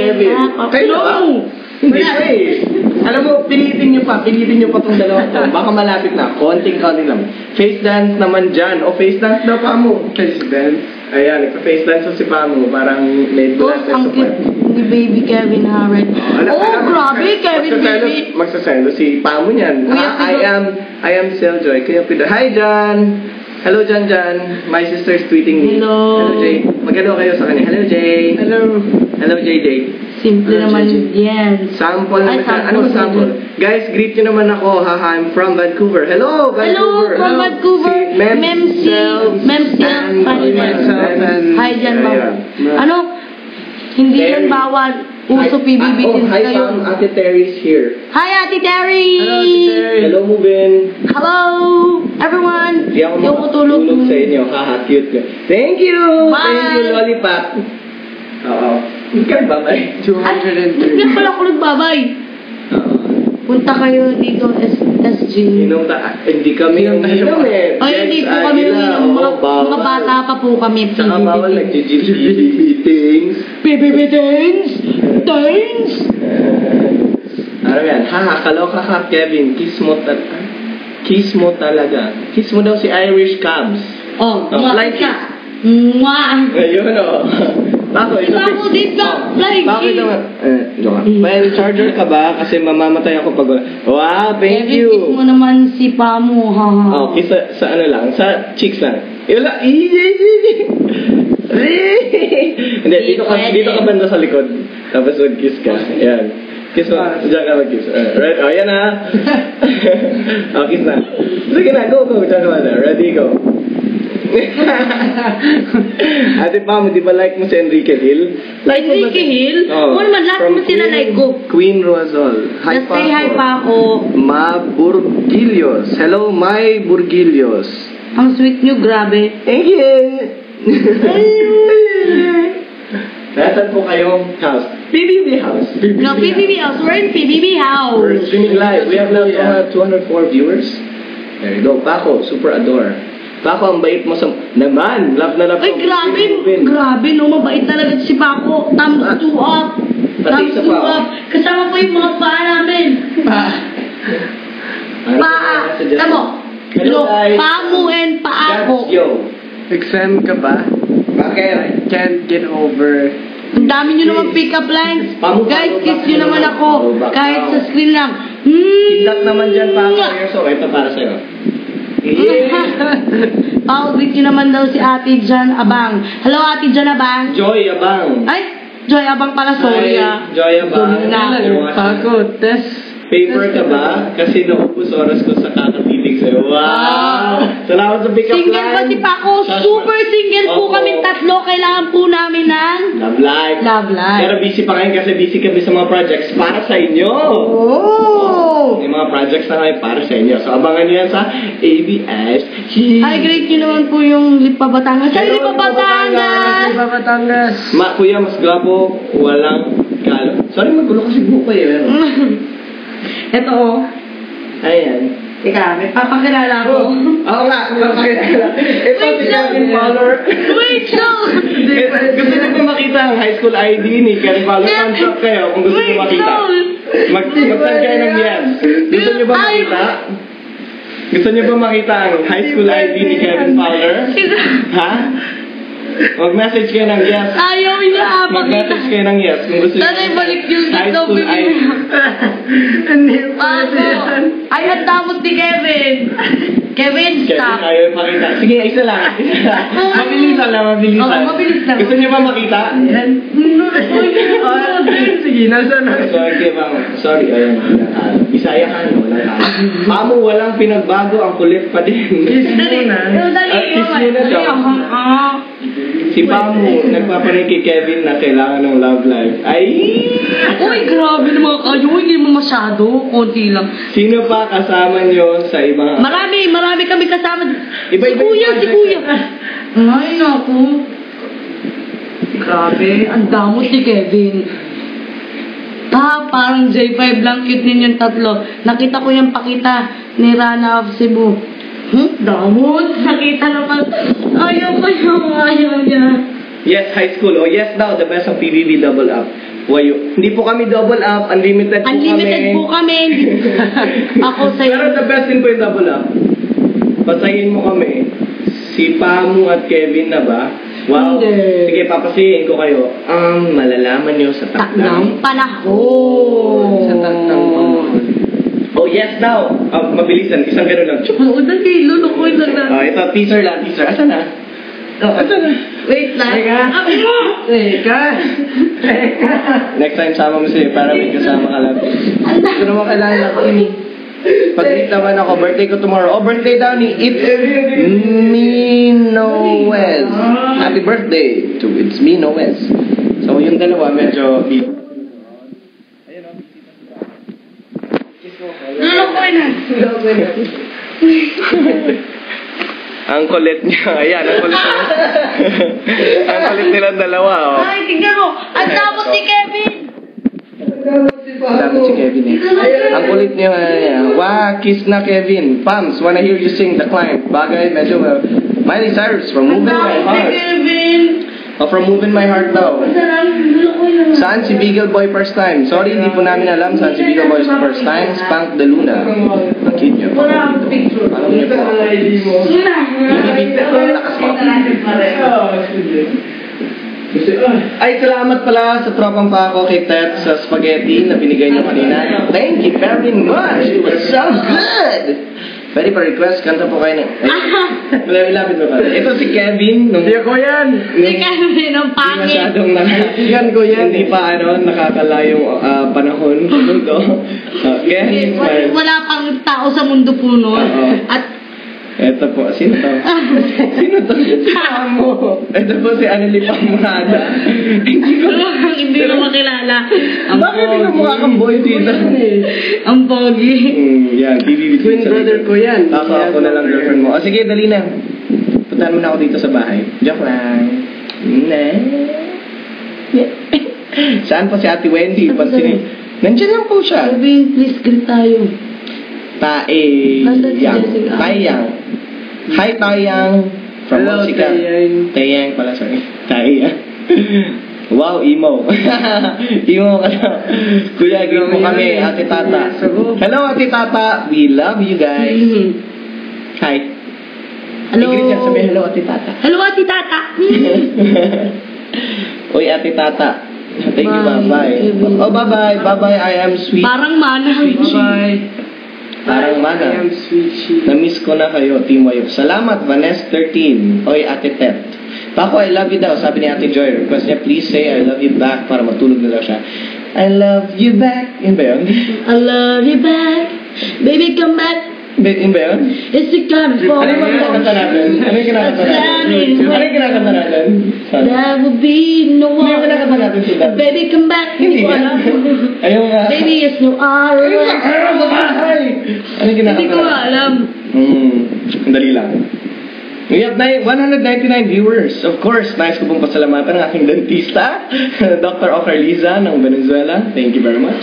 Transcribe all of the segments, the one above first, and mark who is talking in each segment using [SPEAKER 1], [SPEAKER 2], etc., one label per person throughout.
[SPEAKER 1] Kevin. Kayo ba? Hindi pa eh. Alam mo, pilitin nyo pa itong dalawa to. Baka malapit na. Konting lang. Face dance naman dyan. O face dance daw pa mo.
[SPEAKER 2] Face dance?
[SPEAKER 1] Ayan, nagpa-face dance si Pamo. Parang may
[SPEAKER 3] Boss, ang cute ni baby Kevin Harrod. Grabe, Kevin baby.
[SPEAKER 1] Magsasendo si Pamo niyan. I am Seljoy. Hi, Jan. Hello, Jan. My sister's tweeting me.
[SPEAKER 3] Hello.
[SPEAKER 1] Hello, Jay. Magano kayo sa kanya. Hello, Jay. Hello, JJ.
[SPEAKER 3] Simple naman yan.
[SPEAKER 1] Sample naman siya. Ano sample? Guys, greet nyo naman ako. Haha, I'm from Vancouver. Hello, Vancouver.
[SPEAKER 3] Hello, from Vancouver. Memsel. Hi, Jan. Ano? Hindi yan bawal. Uso PBB din
[SPEAKER 1] hi,
[SPEAKER 3] kayo.
[SPEAKER 1] Ate Terry's here.
[SPEAKER 3] Hi, Ate Terry.
[SPEAKER 2] Hello, Ate Terry.
[SPEAKER 1] Hello, Mubin.
[SPEAKER 3] Hello, everyone.
[SPEAKER 1] Di ako makatulog sa inyo. Haha, cute nyo. Thank you.
[SPEAKER 3] Bye.
[SPEAKER 1] Thank you, Lollipop. Oo. Ikaw ba, Bay?
[SPEAKER 2] 203.
[SPEAKER 3] Hindi pala ako nagbabay. Punta kayo dito, SG.
[SPEAKER 1] Hindi kami yung inom eh.
[SPEAKER 3] Ay, hindi po kami yung inom. Mga bata pa po kami.
[SPEAKER 1] Saka bawal nag-GGBTings.
[SPEAKER 3] PBB-tings! Tings!
[SPEAKER 1] Ano yan? Haha, kaloka ka, Kevin. Kiss mo talaga. Kiss mo daw si Irish Cubs.
[SPEAKER 3] Flying kiss. Mwah!
[SPEAKER 1] Ayun o. Bakit?
[SPEAKER 3] Ako din ka, flying
[SPEAKER 1] Bakit
[SPEAKER 3] kiss.
[SPEAKER 1] May charger ka ba? Kasi mamamatay ako pag... Wow, thank
[SPEAKER 3] Kevin,
[SPEAKER 1] you.
[SPEAKER 3] kiss mo naman si Pamo, haha.
[SPEAKER 1] Kiss sa ano lang, sa cheeks lang. Hindi, dito ka banda sa likod. Tapos mag-kiss ka. Ayan. Kiss mo. Diyan ka mag-kiss. Right? Ayan na. Kiss na. Sige na, go. Diyan ka banda. Ready, go. Ate Pamo, di ba like mo si Enrique Hill?
[SPEAKER 3] Enrique Hill? Ano man, lahat mo sila like ko.
[SPEAKER 1] Queen Rosal. Hi pa
[SPEAKER 3] Say hi pa ako.
[SPEAKER 1] Ma Burgilios. Hello, my Burgilios.
[SPEAKER 3] Ang sweet nyo, grabe.
[SPEAKER 1] Thank you. Nasaan po kayong house? PBB house.
[SPEAKER 3] No, PBB house. We're in PBB house.
[SPEAKER 1] We're streaming live. We have now 204 viewers. There you go. Paco, super adore. Paco, ang bait mo sa... Naman! Love na love.
[SPEAKER 3] Ay, grabe, no? Mabait talaga si Paco. Thumbs 2 up. Thumbs 2 up. Kasama ko yung mga paa namin. Paa. Tamo.
[SPEAKER 1] Hello, guys.
[SPEAKER 3] Pamo and paa ko.
[SPEAKER 1] Yo.
[SPEAKER 2] Exam ka ba?
[SPEAKER 1] Bakit?
[SPEAKER 2] Can't get over.
[SPEAKER 3] Ang dami nyo naman pick-up lines. Guys, kiss nyo naman ako. Kahit sa screen lang.
[SPEAKER 1] Tindak naman dyan, Paco. So, ito para sa'yo.
[SPEAKER 3] Greet nyo naman daw si Ate Jan Abang. Hello, Ate Jan Abang.
[SPEAKER 1] Joy Abang.
[SPEAKER 3] Ay, Joy Abang pala, sorry
[SPEAKER 1] Joy Abang.
[SPEAKER 2] Paco, test.
[SPEAKER 1] Paper ka ba? Kasi naubos oras ko sa kakatilig sa'yo. Wow! Salamat sa pick-up line.
[SPEAKER 3] Single pa si Paco. Super single po kami tatlo. Kailangan po namin ng
[SPEAKER 1] Love life. Pero busy pa ngayon kasi busy kami sa mga projects para sa inyo. May mga projects na kami para sa inyo. So, abangan niyo yan sa ABS.
[SPEAKER 3] Ay, great nyo naman po yung Lipa Batangas. Ay, Lipa Batangas!
[SPEAKER 1] Kuya, mas gwapo. Walang kalo. Sorry, magulo kasi buko eh.
[SPEAKER 3] Ito
[SPEAKER 1] Ayan.
[SPEAKER 3] Teka, may papakilala ko.
[SPEAKER 1] Oo nga, papakilala. Ito si Kevin Fowler.
[SPEAKER 3] Wait, no!
[SPEAKER 1] Gusto niyo ba makita ang high school ID ni Kevin Fowler? Thumbs up kayo kung gusto niyo makita. Magtag kayo ng yes. Gusto niyo ba makita? Gusto niyo ba makita ang high school ID ni Kevin Fowler? Ha? Mag-message kayo ng yes.
[SPEAKER 3] Ayaw niya.
[SPEAKER 1] Mag-message kayo ng yes kung gusto niyo.
[SPEAKER 3] Sana'y balik yung
[SPEAKER 1] high school ID.
[SPEAKER 2] Hindi pa yan.
[SPEAKER 3] Ay, ang damot ni Kevin. Kevin, stop.
[SPEAKER 1] Kevin, ayaw makita. Sige, isa lang. Mabilisan lang.
[SPEAKER 3] Mabilis lang.
[SPEAKER 1] Gusto niyo ba makita?
[SPEAKER 2] Yan. Sige, nasa na.
[SPEAKER 1] Sorry, ayan. Bisaya ka, no? Pamo, walang pinagbago. Ang kulit pa din.
[SPEAKER 2] Kiss muna.
[SPEAKER 1] Kiss muna daw. Si Pamo, nagpapanig kay Kevin na kailangan ng love life. Ay!
[SPEAKER 3] Uy, grabe naman kayo. Hindi mo masyado. Konti lang.
[SPEAKER 1] Sino pa kasama nyo sa ibang...
[SPEAKER 3] Marami kami kasama.
[SPEAKER 1] Iba-iba
[SPEAKER 3] si Kuya. Ay, naku. Grabe, ang damot ni Kevin. Parang J5 lang, cute ninyong tatlo. Nakita ko yung pakita ni Rana of Cebu. Damot. Nakita naman. Ayaw niya.
[SPEAKER 1] Yes, high school. Oh, yes daw, the best of PBB double up. Wayo. Hindi po kami double up, unlimited po kami.
[SPEAKER 3] Unlimited po kami. Ako sa'yo.
[SPEAKER 1] Pero the best din po yung double up. Pasayin mo kami. Si Pamu at Kevin na ba? Wow.
[SPEAKER 3] Hindi.
[SPEAKER 1] Sige, papasayin ko kayo. Ang malalaman nyo sa takdang.
[SPEAKER 3] Takdang panahon.
[SPEAKER 2] Sa takdang panahon.
[SPEAKER 1] Oh, yes daw. Mabilisan. Isang gano'n lang.
[SPEAKER 3] Oo, dali. Lulukoy lang na.
[SPEAKER 1] Ito, teaser lang. Teaser. Asan na? Asan na?
[SPEAKER 3] Wait lang.
[SPEAKER 2] Teka.
[SPEAKER 1] Next time, sama mo siya para may kasama ka lang.
[SPEAKER 2] Hindi ko naman kailangan ako ini.
[SPEAKER 1] Pag-meet naman ako, birthday ko tomorrow. Oh, birthday daw ni It's Me Noel. Happy birthday to It's Me Noel. So, yung dalawa, medyo...
[SPEAKER 3] Lulukoy na.
[SPEAKER 1] Ang kulit niya. Ayan, ang kulit niya. Ang kulit nilang dalawa, oh.
[SPEAKER 3] Ay, tingnan mo. Ang tapos si Kevin.
[SPEAKER 1] Sabi si Kevin eh. Ang kulit niya. Wah, kiss na Kevin. Pams, wanna hear you sing The Climb. Bagay, medyo... Miley Cyrus, from Moving My Heart.
[SPEAKER 3] Kevin.
[SPEAKER 1] Oh, from Moving My Heart daw.
[SPEAKER 3] Lulukoy na.
[SPEAKER 1] Saan si Beagle Boy first time? Sorry, hindi po namin alam saan si Beagle Boy first time. Spank the Luna. Ang cute niyo.
[SPEAKER 3] Wala akong picture.
[SPEAKER 1] Alam niyo po. Ay, salamat pala sa tropang pa ako kay Tet sa spaghetti na binigay niyo kanina. Thank you very much. It was so good. Pwede pa request, kanta po kayo na. Wala, ilapit mo pa. Ito si Kevin.
[SPEAKER 2] Hindi ako yan.
[SPEAKER 3] Si Kevin, ang pangit.
[SPEAKER 1] Masyadong
[SPEAKER 2] Yan ko yan.
[SPEAKER 1] hindi pa nakakalayong panahon. Ito. Kevin,
[SPEAKER 3] Wala pang tao sa mundo po noon.
[SPEAKER 1] Oo.
[SPEAKER 3] At
[SPEAKER 1] ito po, sino to? Sino to? Amo. Ito po si Anneli Pamurada.
[SPEAKER 3] hindi ko makilala.
[SPEAKER 1] Bakit hindi mo mukha kang boy dito?
[SPEAKER 3] Ang pogi.
[SPEAKER 1] Yan, BBB.
[SPEAKER 2] Twin brother ko yan.
[SPEAKER 1] Ako na lang girlfriend mo. O sige, dali na. Puntahan mo na ako dito sa bahay. Joke lang. Saan po si Ate Wendy? Nandiyan lang po siya.
[SPEAKER 3] Sabi, please greet tayo.
[SPEAKER 1] Taeyang. Taeyang. Hi, Taeyang. From
[SPEAKER 2] Hello,
[SPEAKER 1] Mexico.
[SPEAKER 2] Taeyang.
[SPEAKER 1] Taeyang pala, sorry. Taeyang. Wow, emo. Emo ka na. Kuya, greet mo kami, Ate Tata. Hello, Ate Tata. We love you guys. Hi.
[SPEAKER 3] Hello.
[SPEAKER 1] Greet niya, sabi, hello, Ate Tata.
[SPEAKER 3] Hello, Ate Tata.
[SPEAKER 1] Uy, Ate Tata. Thank you,
[SPEAKER 3] Bye.
[SPEAKER 1] bye-bye. Oh, bye-bye. Bye-bye, I am sweet.
[SPEAKER 3] Parang mana.
[SPEAKER 2] Bye.
[SPEAKER 1] Parang
[SPEAKER 2] I
[SPEAKER 1] mana.
[SPEAKER 2] am sweet.
[SPEAKER 1] Na-miss ko na kayo, Team Wayo. Salamat, Vanessa13. Oy, Ate Tet. Pako, I love you daw, sabi ni Ate Joy. Request niya, please say I love you back para matulog na daw siya. I love you back. Yun ba yun?
[SPEAKER 3] I love you back. Baby, come back.
[SPEAKER 1] Yun ba yun?
[SPEAKER 3] It's the kind of
[SPEAKER 1] Ano yung kinakanta natin? Ano yung kinakanta natin? Ano yung kinakanta natin?
[SPEAKER 3] That would be no
[SPEAKER 1] Ano yung
[SPEAKER 3] one.
[SPEAKER 1] kinakanta natin si Dad?
[SPEAKER 3] Baby, come back.
[SPEAKER 1] Hindi
[SPEAKER 3] ko
[SPEAKER 1] yan.
[SPEAKER 3] alam.
[SPEAKER 1] Ayun nga.
[SPEAKER 3] Baby, it's no
[SPEAKER 1] Ano
[SPEAKER 3] other.
[SPEAKER 1] yung sa bahay? Ano yung kinakanta
[SPEAKER 3] Hindi ko
[SPEAKER 1] natin?
[SPEAKER 3] alam.
[SPEAKER 1] Ang dali lang. We have 199 viewers. Of course, nais ko pong pasalamatan ang aking dentista, Dr. Ocar Liza ng Venezuela. Thank you very much.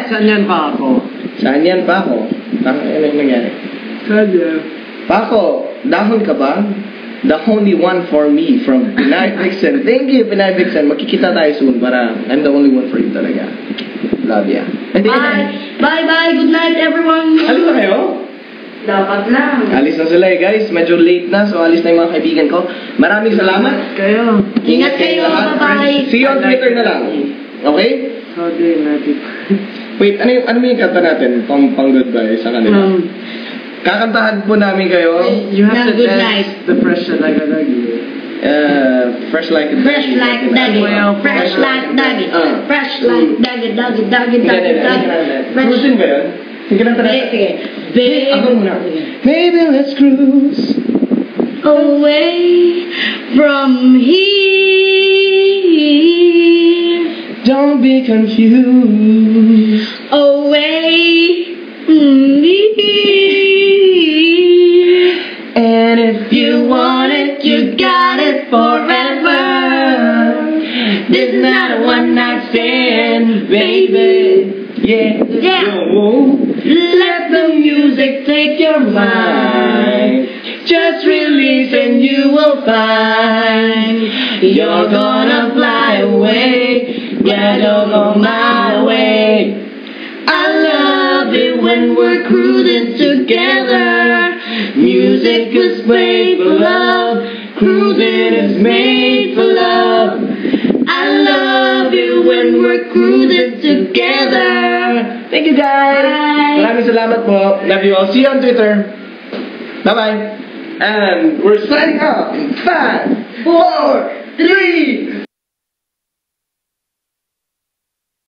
[SPEAKER 2] Saan yan pa ako?
[SPEAKER 1] Saan yan pa ako? Ano yung nangyari?
[SPEAKER 2] Saan yan?
[SPEAKER 1] Pako, dahon ka ba? The only one for me from Pinay Vixen. Thank you, Pinay Vixen. Makikita tayo soon para I'm the only one for you talaga. Love ya.
[SPEAKER 3] Bye. Bye-bye. Good night, everyone.
[SPEAKER 1] Alis na kayo?
[SPEAKER 3] Dapat lang.
[SPEAKER 1] Alis na sila guys. Medyo late na, so alis na yung mga kaibigan ko. Maraming salamat.
[SPEAKER 2] Kayo.
[SPEAKER 3] Ingat kayo. Bye-bye.
[SPEAKER 1] See you on Twitter na lang. Okay?
[SPEAKER 2] Saudi natin.
[SPEAKER 1] Wait, ano yung kanta natin? Pang goodbye sa kanila. Kakantahan po namin kayo.
[SPEAKER 2] You have
[SPEAKER 3] Now,
[SPEAKER 2] to
[SPEAKER 3] good
[SPEAKER 2] dance
[SPEAKER 3] night.
[SPEAKER 2] the fresh Lagi.
[SPEAKER 1] Fresh like a
[SPEAKER 3] Fresh like doggy. Fresh like doggy. Fresh like doggy, doggy, doggy, doggy, doggy. Fresh.
[SPEAKER 1] Cruising ba yun? Sige lang tayo.
[SPEAKER 3] Sige. Baby.
[SPEAKER 1] Ako muna. Maybe let's cruise
[SPEAKER 3] away from here.
[SPEAKER 1] Don't be confused.
[SPEAKER 3] Away from here.
[SPEAKER 1] And if you want it, you got it forever. This is not a one-night stand, baby. Yeah. Whoa. Let the music take your mind. Just release and you will find you're gonna fly away.
[SPEAKER 3] together on my way. I love it when we're cruising together. Music is made for love. Cruising is made for love. I love it when we're cruising together.
[SPEAKER 1] Thank you guys.
[SPEAKER 3] Bye.
[SPEAKER 1] Maraming salamat po. Love you all. See you on Twitter. Bye-bye. And we're signing off in 5, 4, 3,